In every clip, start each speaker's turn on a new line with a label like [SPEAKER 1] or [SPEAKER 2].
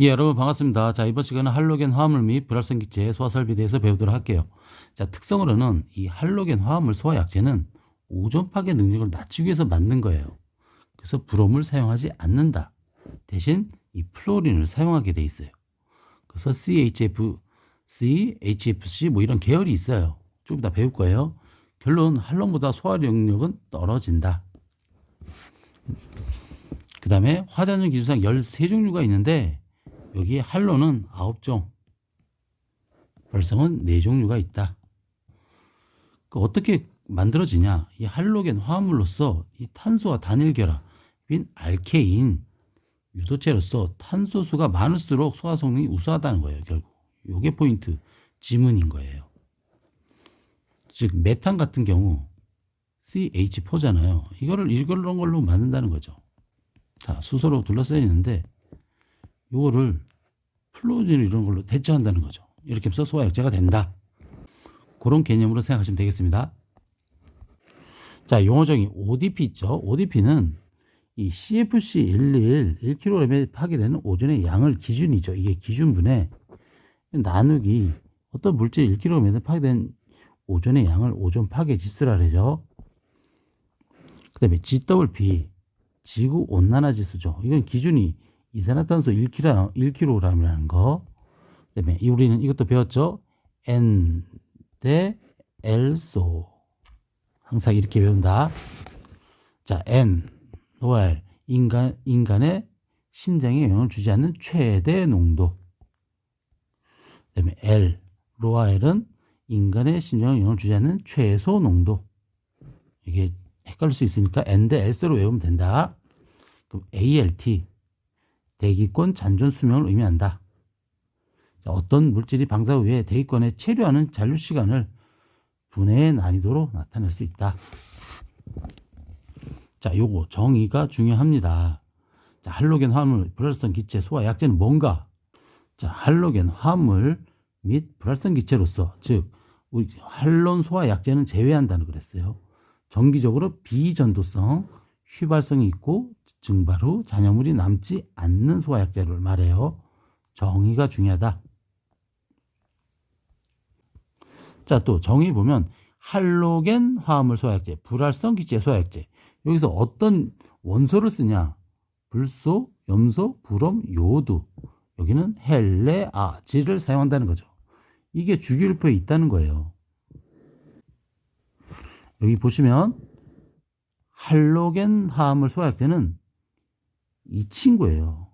[SPEAKER 1] 예, 여러분 반갑습니다. 자, 이번 시간은 할로겐 화합물 및 불활성 기체의 소화 설비에 대해서 배우도록 할게요. 자, 특성으로는 이 할로겐 화합물 소화 약제는 오존 파괴 능력을 낮추기 위해서 만든 거예요. 그래서 브롬을 사용하지 않는다. 대신 이 플로린을 사용하게 돼 있어요. 그래서 CHFC, HFC 뭐 이런 계열이 있어요. 좀 이따 배울 거예요. 결론 할론보다 소화 능력은 떨어진다. 그 다음에 화장용 기준상 13종류가 있는데 여기에 할로는 9종, 활성은 4종류가 있다. 어떻게 만들어지냐? 이 할로겐 화합물로서 이 탄소와 단일 결합인 알케인 유도체로서 탄소수가 많을수록 소화 성능이 우수하다는 거예요. 결국 이게 포인트 지문인 거예요. 즉 메탄 같은 경우 CH4잖아요. 이런 걸로 만든다는 거죠. 자, 수소로 둘러싸여 있는데 이거를 플로린 이런 걸로 대처한다는 거죠. 이렇게 해서 소화약제가 된다. 그런 개념으로 생각하시면 되겠습니다. 자, 용어정의 ODP 있죠. ODP는 이 CFC11 1kg에 파괴되는 오존의 양을 기준이죠. 이게 기준분에 나누기 어떤 물질 1kg에 파괴된 오존의 양을 오존 파괴 지수라 그러죠. 그 다음에 GWP 지구 온난화 지수죠. 이건 기준이 이산화탄소 1kg이라는 거. 그 다음에 우리는 이것도 배웠죠. N 대 L소. 항상 이렇게 배운다. 자, N, 노알, 인간의 심장에 영향을 주지 않는 최대 농도. 그 다음에 L, 로아엘은 인간의 심장에 영향을 주지 않는 최소 농도. 이게 헷갈릴 수 있으니까 N 대 L소로 외우면 된다. 그럼 ALT, 대기권 잔존 수명을 의미한다. 자, 어떤 물질이 방사 후에 대기권에 체류하는 잔류 시간을 분해의 난이도로 나타낼 수 있다. 자, 요거 정의가 중요합니다. 자, 할로겐 화합물 불활성 기체 소화 약제는 뭔가? 자, 할로겐 화합물 및 불활성 기체로서, 즉 우리 할론 소화 약제는 제외한다는 그랬어요. 정기적으로 비전도성, 휘발성이 있고 증발 후 잔여물이 남지 않는 소화 약제를 말해요. 정의가 중요하다. 자, 또 정의 보면 할로겐 화합물 소화약제, 불활성 기체 소화약제. 여기서 어떤 원소를 쓰냐? 불소, 염소, 브롬, 요드. 여기는 헬레, 아질을 사용한다는 거죠. 이게 주기율표에 있다는 거예요. 여기 보시면 할로겐 화합물 소화약제는 이 친구예요.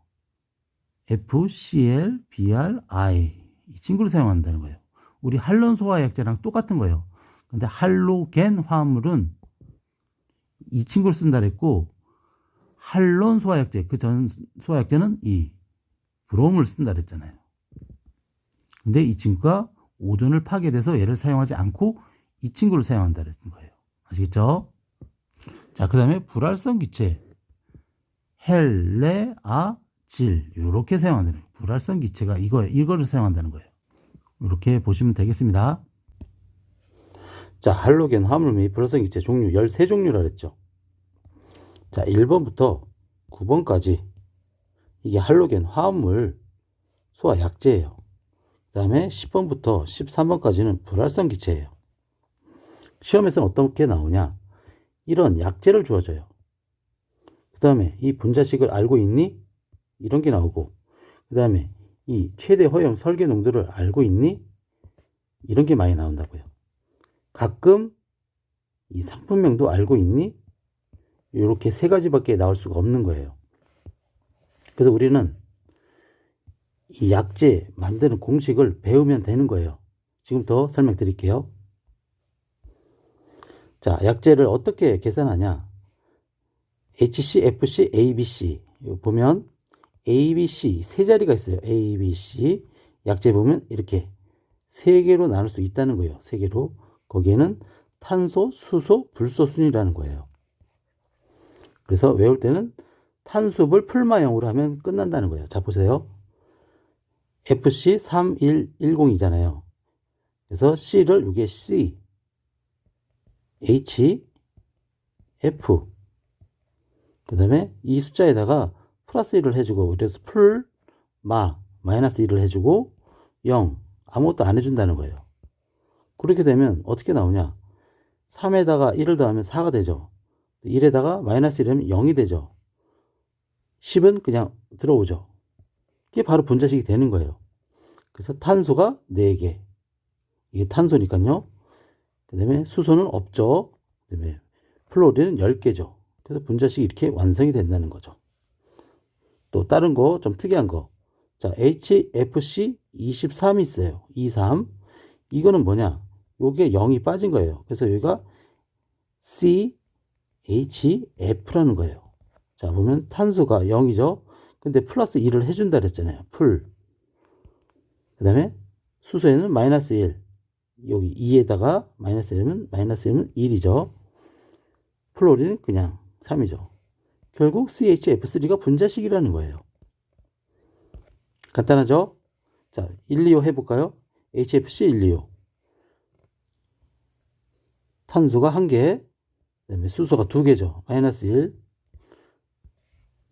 [SPEAKER 1] FCl, Br, I. 이 친구를 사용한다는 거예요. 우리 할론 소화약제랑 똑같은 거예요. 근데 할로겐 화합물은 이 친구를 쓴다 그랬고, 할론 소화약제, 그 전 소화약제는 이 브롬을 쓴다 그랬잖아요. 근데 이 친구가 오존을 파괴돼서 얘를 사용하지 않고 이 친구를 사용한다 그랬던 거예요. 아시겠죠? 자, 그 다음에 불활성 기체, 헬레아질, 이렇게 사용한다는 거예요. 불활성 기체가 이거를 사용한다는 거예요. 이렇게 보시면 되겠습니다. 자, 할로겐 화합물 및 불활성 기체 종류 13종류라 그랬죠. 자, 1번부터 9번까지 이게 할로겐 화합물 소화 약제예요. 그 다음에 10번부터 13번까지는 불활성 기체예요. 시험에서는 어떻게 나오냐? 이런 약제를 주어져요. 그 다음에 이 분자식을 알고 있니? 이런 게 나오고, 그 다음에 이 최대 허용 설계 농도를 알고 있니? 이런 게 많이 나온다고요. 가끔 이 상품명도 알고 있니? 이렇게 세 가지밖에 나올 수가 없는 거예요. 그래서 우리는 이 약제 만드는 공식을 배우면 되는 거예요. 지금부터 설명드릴게요. 자, 약제를 어떻게 계산하냐? HCFC, ABC. 보면 ABC 세 자리가 있어요. ABC. 약제 보면 이렇게 세 개로 나눌 수 있다는 거예요. 세 개로. 거기에는 탄소, 수소, 불소 순이라는 거예요. 그래서 외울 때는 탄수를 풀마형으로 하면 끝난다는 거예요. 자, 보세요. FC3110이잖아요. 그래서 C를 이게 C, H, F. 그 다음에 이 숫자에다가 플러스 1을 해주고, 그래서 풀 마이너스 1을 해주고 0 아무것도 안 해준다는 거예요. 그렇게 되면 어떻게 나오냐? 3에다가 1을 더하면 4가 되죠. 1에다가 마이너스 1을 하면 0이 되죠. 10은 그냥 들어오죠. 이게 바로 분자식이 되는 거예요. 그래서 탄소가 4개. 이게 탄소니까요. 그 다음에 수소는 없죠. 그 다음에 플로린은 10개죠. 그래서 분자식이 이렇게 완성이 된다는 거죠. 또 다른 거 좀 특이한 거. 자, HFC 23이 있어요. 23. 이거는 뭐냐? 요게 0이 빠진 거예요. 그래서 여기가 CHF라는 거예요. 자, 보면 탄소가 0이죠. 근데 플러스 1을 해준다 그랬잖아요. 풀. 그 다음에 수소에는 마이너스 1. 여기 2에다가 마이너스 1이면 마이너스 1은 1이죠. 플로린은 그냥 3이죠. 결국 CHF3가 분자식이라는 거예요. 간단하죠? 자, 1, 2, 5 해볼까요? HFC 1, 2, 5. 탄소가 1개, 그 다음에 수소가 2개죠. 마이너스 1,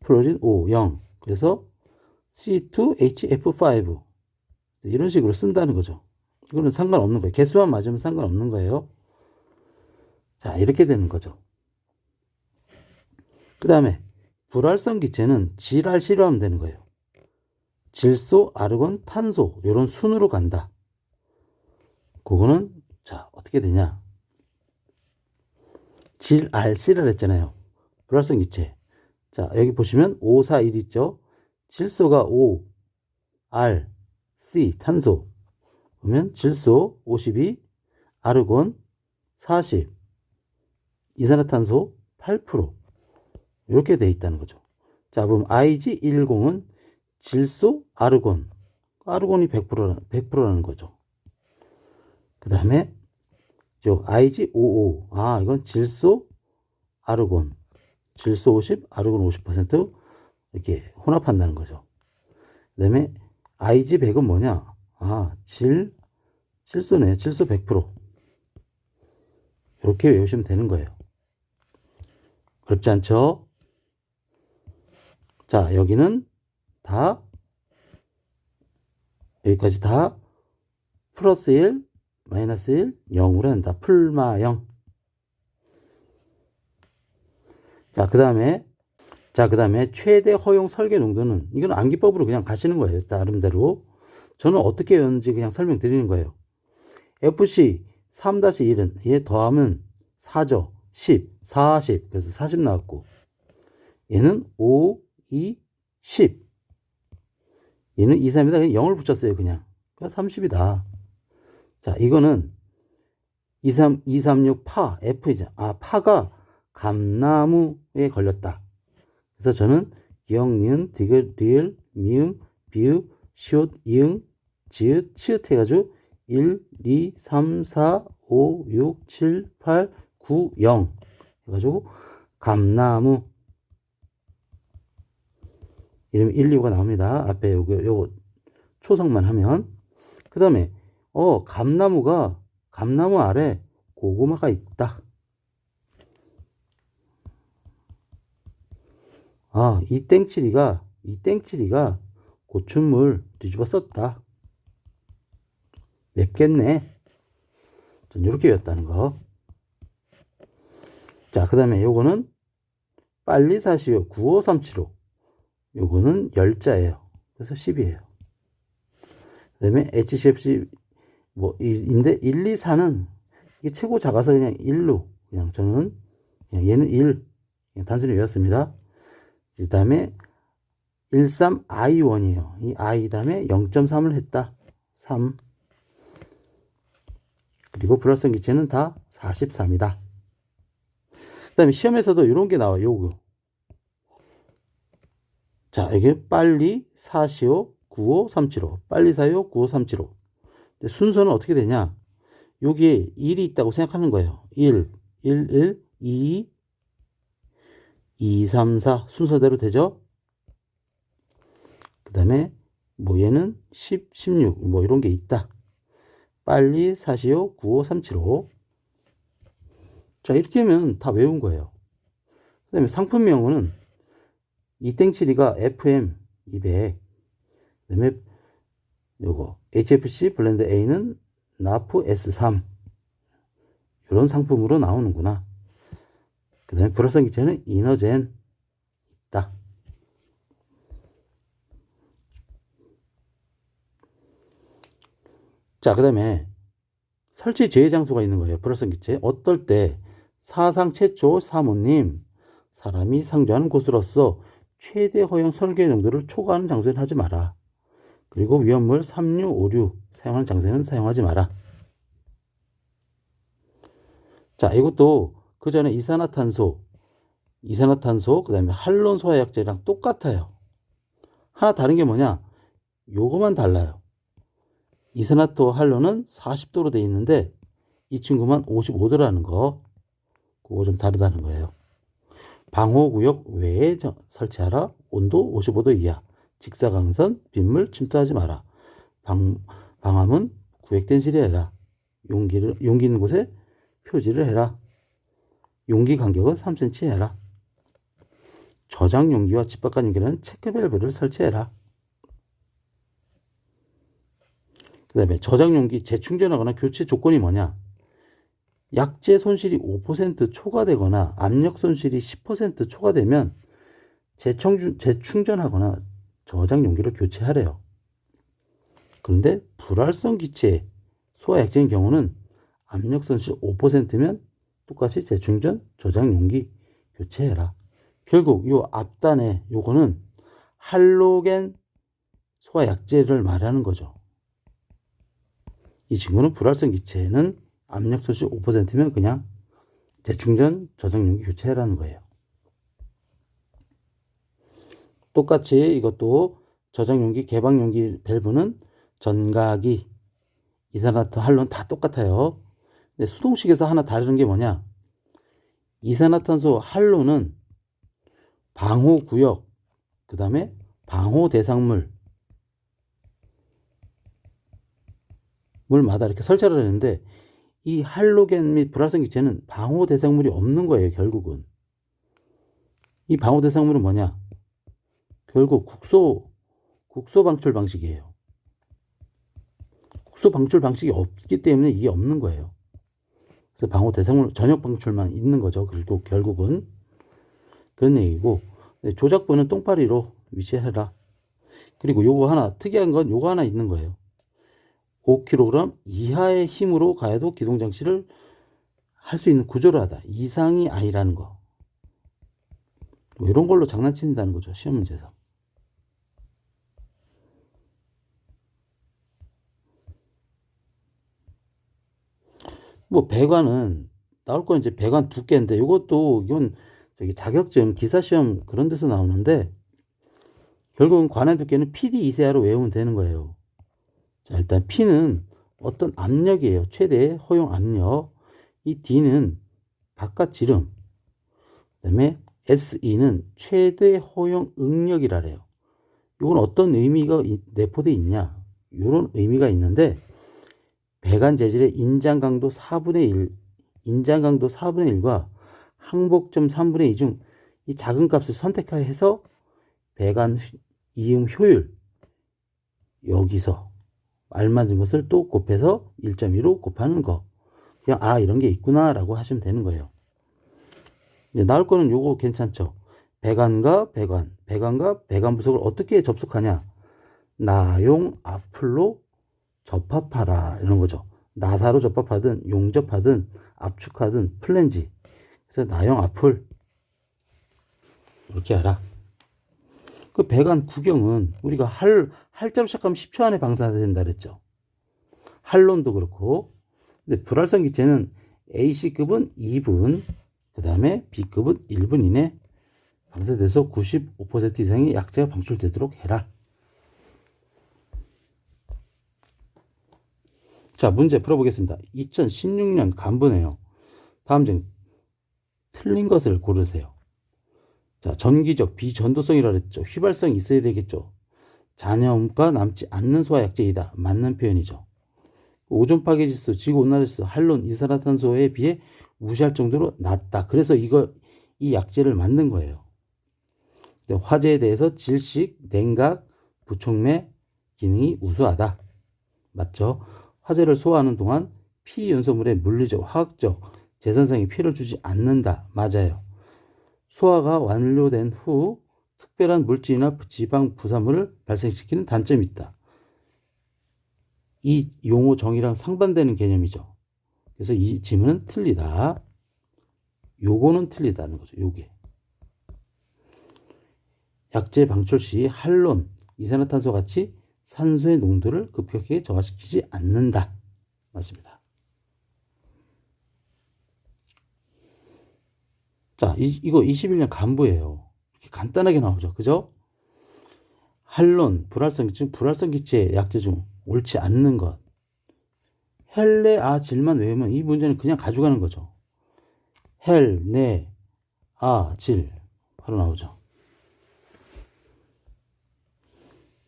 [SPEAKER 1] 플로린 5, 0. 그래서 C2H5 이런 식으로 쓴다는 거죠. 이거는 상관없는 거예요. 개수만 맞으면 상관없는 거예요. 자, 이렇게 되는 거죠. 그 다음에 불활성 기체는 질RC로 하면 되는 거예요. 질소, 아르곤, 탄소 이런 순으로 간다. 그거는 자 어떻게 되냐? 질RC라 했잖아요. 불활성 기체. 자, 여기 보시면 5, 4, 1 있죠. 질소가 5, R, C, 탄소. 그러면 질소 52, 아르곤 40, 이산화탄소 8%. 이렇게 돼 있다는 거죠. 자, 그럼 IG10은 질소, 아르곤. 아르곤이 100%라는 거죠. 그 다음에 IG55. 아, 이건 질소, 아르곤. 질소 50, 아르곤 50% 이렇게 혼합한다는 거죠. 그 다음에 IG100은 뭐냐? 아, 질소네. 질소 100%. 이렇게 외우시면 되는 거예요. 어렵지 않죠? 자, 여기는 다 여기까지 다 플러스 1, 마이너스 1, 0으로 한다. 풀마 0. 자, 그 다음에 최대 허용 설계 농도는 이건 암기법으로 그냥 가시는 거예요. 나름대로. 저는 어떻게 외웠는지 그냥 설명드리는 거예요. FC 3-1은 얘 더하면 4죠. 10, 40. 그래서 40 나왔고. 얘는 5, 2, 10. 얘는 2, 3이다. 그냥 0을 붙였어요. 그냥. 그러니까 30이다. 자, 이거는 236 파, F이죠. 아, 파가 감나무에 걸렸다. 그래서 저는 영, 니은, 디귿, 리을, 미음, 비읍, 시옷, 이응, 지읒, 치읒 해가지고 1, 2, 3, 4, 5, 6, 7, 8, 9, 0 해가지고 감나무 이러면 1, 2, 5가 나옵니다. 앞에 요거 초성만 하면. 그 다음에 감나무 아래 고구마가 있다. 아, 이 땡치리가 고추물 뒤집어 썼다. 맵겠네. 전 이렇게 외웠다는 거. 자, 그 다음에 요거는 빨리 사시오 95375. 요거는 열자예요. 그래서 10이에요. 그 다음에 HCFC 인데 1, 2, 4는 이게 최고 작아서 그냥 1로 그냥 저는 그냥 얘는 1 그냥 단순히 외웠습니다. 그 다음에 13I1이에요. 이 I 다음에 0.3을 했다. 3. 그리고 불활성 기체는 다 43이다. 그 다음에 시험에서도 이런 게 나와요. 요거. 자, 이게 빨리 사시오 95375. 빨리 사요 95375. 순서는 어떻게 되냐? 여기에 1이 있다고 생각하는 거예요. 1, 1, 1, 2, 2, 3, 4 순서대로 되죠? 그 다음에 얘는 10, 16 이런 게 있다. 빨리 사시오 95375. 자, 이렇게 하면 다 외운 거예요. 그 다음에 상품명은 이땡치리가 FM 200. 그다음에 요거 HFC 블렌드 A는 나프 S3 이런 상품으로 나오는구나. 그 다음에 불활성 기체는 이너젠 있다. 자, 그 다음에 설치 제외 장소가 있는 거예요. 불활성 기체. 어떨 때 사상 최초 사모님 사람이 상주하는 곳으로서 최대 허용 설계 농도를 초과하는 장소에는 하지 마라. 그리고 위험물 3류, 5류 사용하는 장소에는 사용하지 마라. 자, 이것도 그 전에 이산화탄소, 그 다음에 할론 소화약제랑 똑같아요. 하나 다른 게 뭐냐? 요거만 달라요. 이산화토 할론은 40도로 돼 있는데 이 친구만 55도라는 거. 그거 좀 다르다는 거예요. 방호구역 외에 설치하라. 온도 55도 이하. 직사광선, 빗물 침투하지 마라. 방함은 구획된 실에 해라. 용기 있는 곳에 표지를 해라. 용기 간격은 3cm 해라. 저장 용기와 집합간 용기는 체크밸브를 설치해라. 그 다음에 저장 용기 재충전하거나 교체 조건이 뭐냐? 약재 손실이 5% 초과되거나 압력 손실이 10% 초과되면 재충전하거나 저장 용기를 교체하래요. 그런데 불활성 기체 소화약제인 경우는 압력 손실 5%면 똑같이 재충전 저장 용기 교체해라. 결국 요 앞단에 요거는 할로겐 소화약제를 말하는 거죠. 이 친구는 불활성 기체는 압력 손실 5%면 그냥 재충전 저장 용기 교체라는 거예요. 똑같이 이것도 저장 용기, 개방 용기 밸브는 전가기, 이산화탄소, 할론 다 똑같아요. 근데 수동식에서 하나 다르는 게 뭐냐? 이산화탄소 할론은 방호구역, 그 다음에 방호대상물 물마다 이렇게 설치를 했는데 이 할로겐 및 불활성 기체는 방호대상물이 없는 거예요. 결국은 이 방호대상물은 뭐냐? 결국 국소 방출 방식이에요. 국소 방출 방식이 없기 때문에 이게 없는 거예요. 그래서 방호대상물 전역 방출만 있는 거죠. 그리고 결국은 그런 얘기고, 조작부는 똥파리로 위치해라. 그리고 요거 하나 특이한 건 요거 하나 있는 거예요. 5kg 이하의 힘으로 가해도 기동장치를 할 수 있는 구조를 하다. 이상이 아니라는 거. 뭐 이런 걸로 장난친다는 거죠. 시험 문제에서. 뭐 배관은 나올 건 이제 배관 두께인데 이건 저기 자격증 기사시험 그런 데서 나오는데 결국은 관의 두께는 PD 2세아로 외우면 되는 거예요. 자, 일단 P는 어떤 압력이에요. 최대 허용 압력. 이 D는 바깥 지름. 그다음에 SE는 최대 허용 응력이라래요. 이건 어떤 의미가 내포되어 있냐? 이런 의미가 있는데 배관 재질의 인장 강도 4분의 1, 인장 강도 4분의 1과 항복점 3분의 2 중 이 작은 값을 선택해서 배관 이음 효율 여기서 알맞은 것을 또 곱해서 1.2로 곱하는 거. 그냥 이런 게 있구나 라고 하시면 되는 거예요. 이제 나올 거는 요거 괜찮죠. 배관과 배관 부속을 어떻게 접속하냐. 나용 앞풀로 접합하라 이런 거죠. 나사로 접합하든 용접하든 압축하든 플랜지. 그래서 나용 앞풀 이렇게 하라. 그 배관 구경은 우리가 할자로 시작하면 10초 안에 방사된다 그랬죠. 할론도 그렇고. 근데 불활성 기체는 AC급은 2분, 그 다음에 B급은 1분 이내 방사돼서 95% 이상의 약재가 방출되도록 해라. 자, 문제 풀어보겠습니다. 2016년 간부네요. 다음 중 틀린 것을 고르세요. 자, 전기적 비전도성이라 그랬죠. 휘발성이 있어야 되겠죠. 잔여음과 남지 않는 소화약제이다. 맞는 표현이죠. 오존 파괴 지수, 지구 온난화 지수, 할론, 이산화탄소에 비해 무시할 정도로 낮다. 그래서 이 약제를 만든 거예요. 화재에 대해서 질식, 냉각, 부촉매, 기능이 우수하다. 맞죠? 화재를 소화하는 동안 피연소물의 물리적, 화학적, 재산상의 피해를 주지 않는다. 맞아요. 소화가 완료된 후 특별한 물질이나 지방 부산물을 발생시키는 단점이 있다. 이 용어 정의랑 상반되는 개념이죠. 그래서 이 지문은 틀리다. 요거는 틀리다는 거죠. 요게. 약재 방출 시 할론, 이산화탄소 같이 산소의 농도를 급격하게 저하시키지 않는다. 맞습니다. 자, 이거 21년 간부예요. 이렇게 간단하게 나오죠. 그죠? 할론, 불활성 기체, 불활성 기체 약재 중 옳지 않는 것. 헬, 네, 아, 질만 외우면 이 문제는 그냥 가져가는 거죠. 헬, 네, 아, 질. 바로 나오죠.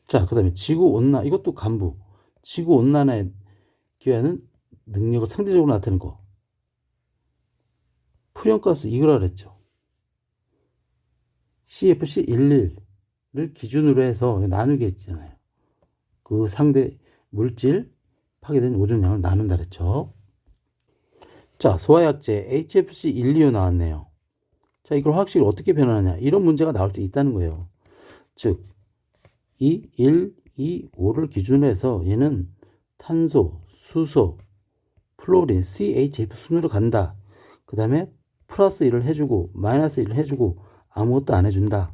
[SPEAKER 1] 자, 그 다음에 지구온난, 이것도 간부. 지구온난화에 기여하는 능력을 상대적으로 나타내는 거. 프리온가스 이거라 그랬죠. CFC11을 기준으로 해서 나누게 했잖아요. 그 상대 물질 파괴된 오존량을 나눈다 그랬죠. 자, 소화약제 HFC12O 나왔네요. 자, 이걸 화학식을 어떻게 변환하냐. 이런 문제가 나올 수 있다는 거예요. 즉, 이 1, 2, 5를 기준으로 해서 얘는 탄소, 수소, 플로린, CHF 순으로 간다. 그 다음에 플러스 1을 해주고 마이너스 1을 해주고 아무것도 안 해준다.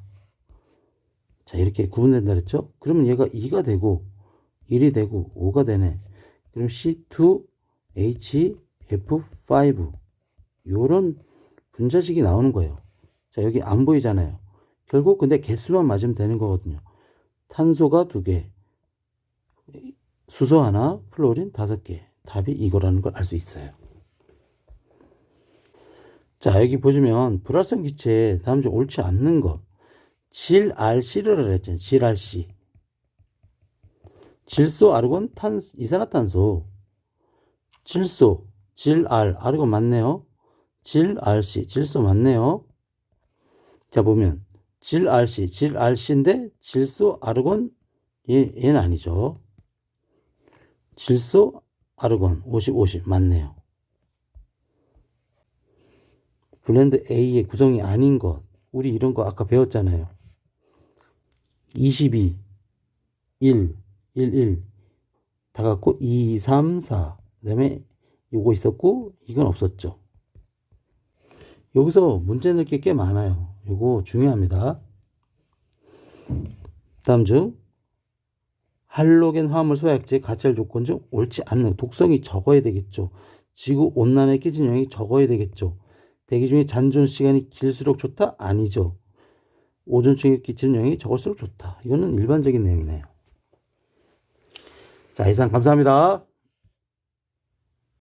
[SPEAKER 1] 자, 이렇게 구분된다 그랬죠? 그러면 얘가 2가 되고 1이 되고 5가 되네. 그럼 C2H5 요런 분자식이 나오는 거예요. 자, 여기 안 보이잖아요. 결국 근데 개수만 맞으면 되는 거거든요. 탄소가 2개, 수소 하나, 플로린 5개. 답이 이거라는 걸 알 수 있어요. 자, 여기 보시면 불활성 기체 다음 중 옳지 않는 것. 질RC를 했잖아요. 질RC. 질소, 아르곤, 이산화탄소. 질소, 질R, 아르곤 맞네요. 질RC, 질소 맞네요. 자, 보면 질RC, 질RC인데 질소, 아르곤 얘는 아니죠. 질소, 아르곤 50, 50 맞네요. 블렌드 A의 구성이 아닌 것. 우리 이런 거 아까 배웠잖아요. 22, 1, 1, 1 다 갖고 2, 3, 4. 그 다음에 요거 있었고 이건 없었죠. 여기서 문제 낼 게 꽤 많아요. 요거 중요합니다. 다음 중 할로겐 화합물 소화약제의 가치할 조건 중 옳지 않는 독성이 적어야 되겠죠. 지구 온난화에 끼친 영향이 적어야 되겠죠. 대기 중에 잔존 시간이 길수록 좋다? 아니죠. 오존층에 끼치는 영향이 적을수록 좋다. 이거는 일반적인 내용이네요. 자, 이상 감사합니다.